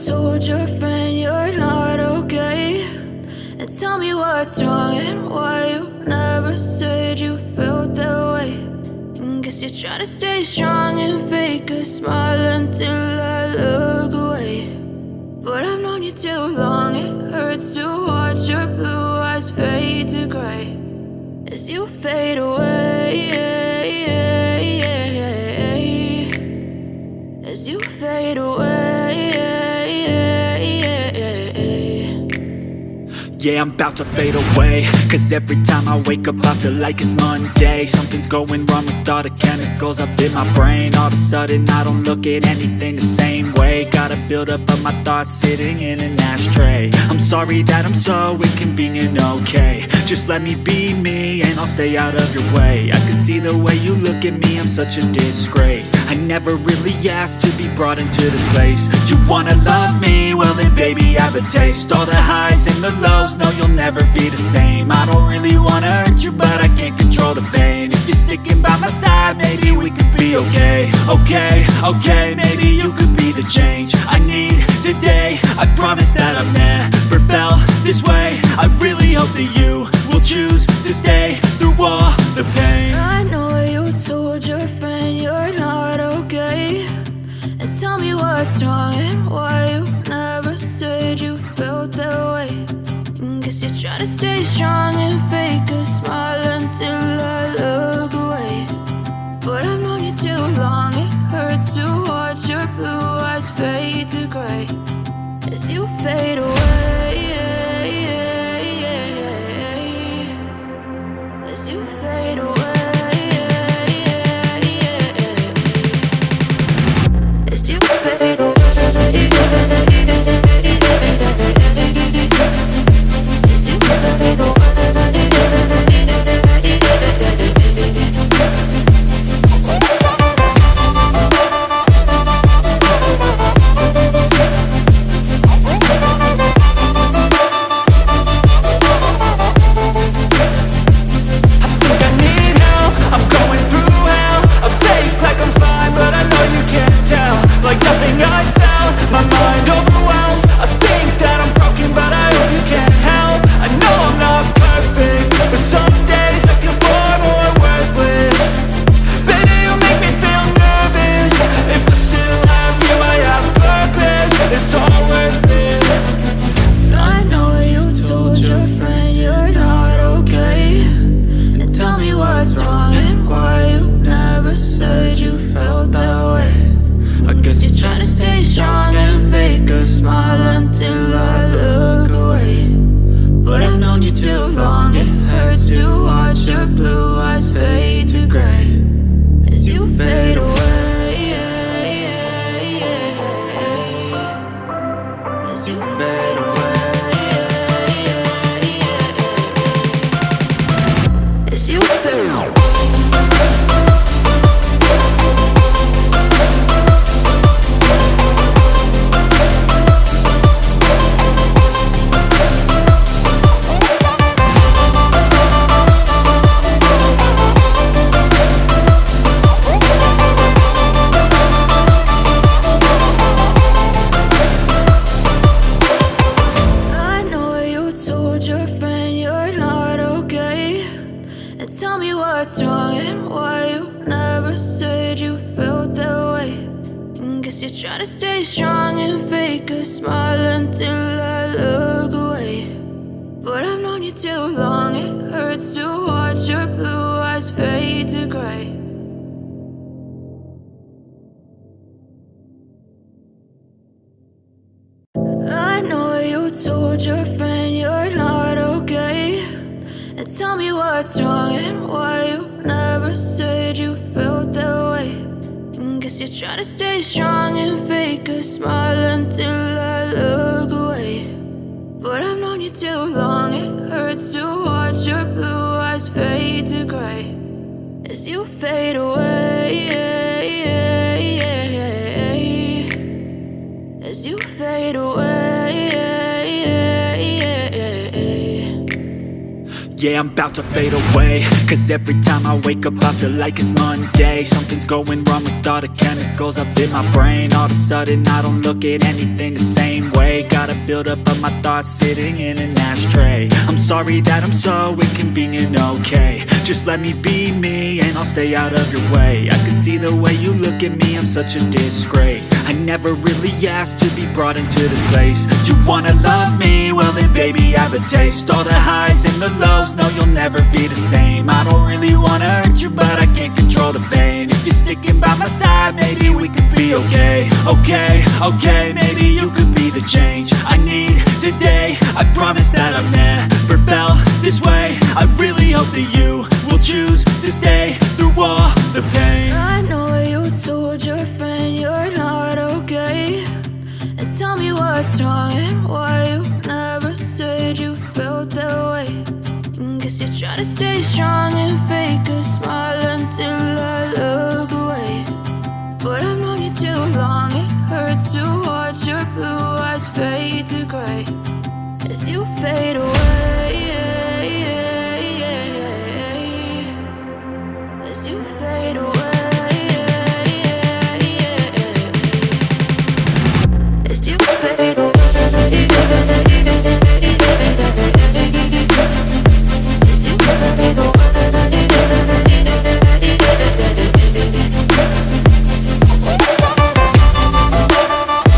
told your friend you're not okay? And tell me what's wrong and why you never said you felt that way. And guess you're trying to stay strong and fake a smile until I look away. But I've known you too long, it hurts to watch your blue eyes fade to gray as you fade away, as you fade away. Yeah, I'm about to fade away, cause every time I wake up I feel like it's Monday. Something's going wrong with all the chemicals up in my brain. All of a sudden I don't look at anything the same way. Got a buildup of my thoughts sitting in an ashtray. I'm sorry that I'm so inconvenient, okay? Just let me be me and I'll stay out of your way. I can see the way you look at me, I'm such a disgrace. I never really asked to be brought into this place. You wanna love me? Well then baby I have a taste. All the highs and the lows, no, you'll never be the same. I don't really wanna hurt you, but I can't control the pain. If you're sticking by my side, maybe we could be okay. Okay, maybe you could be the change I need today. I promise that I've never felt this way. I really hope that you will choose to stay through all the pain. I know you told your friend you're not okay. And tell me what's wrong and why you never said you felt that way. Guess you're trying to stay strong and fake a smile until I look away. But I've known you too long, it hurts to watch your blue eyes fade to gray as you fade away, as you fade away, as you fade away. Told your friend you're not okay. And tell me what's wrong and why you never said you felt that way. And guess you're trying to stay strong and fake a smile until I look away. But I've known you too long, it hurts to watch your blue eyes fade to gray as you fade away, as you fade away. Yeah, I'm about to fade away, cause every time I wake up I feel like it's Monday. Something's going wrong with all the chemicals up in my brain. All of a sudden I don't look at anything the same way. Gotta build up of my thoughts sitting in an ashtray. I'm sorry that I'm so inconvenient, okay. Just let me be me and I'll stay out of your way. I can see the way you look at me, I'm such a disgrace. I never really asked to be brought into this place. You wanna love me? Well then baby, have a taste. All the highs and the lows, no you'll never be the same. I don't really wanna hurt you, but I can't control the pain. If you're sticking by my side, maybe we could be okay. Okay, maybe you could be the change I need today. I promise that I've never felt this way. I really hope that you will choose to stay through all the pain. I know you told your friend you're not okay, and tell me what's wrong and why you never said you felt that way. Guess you're trying to stay strong and fake a smile until I look away. But I've known you too long, it hurts to watch your blue eyes fade to gray as you fade away.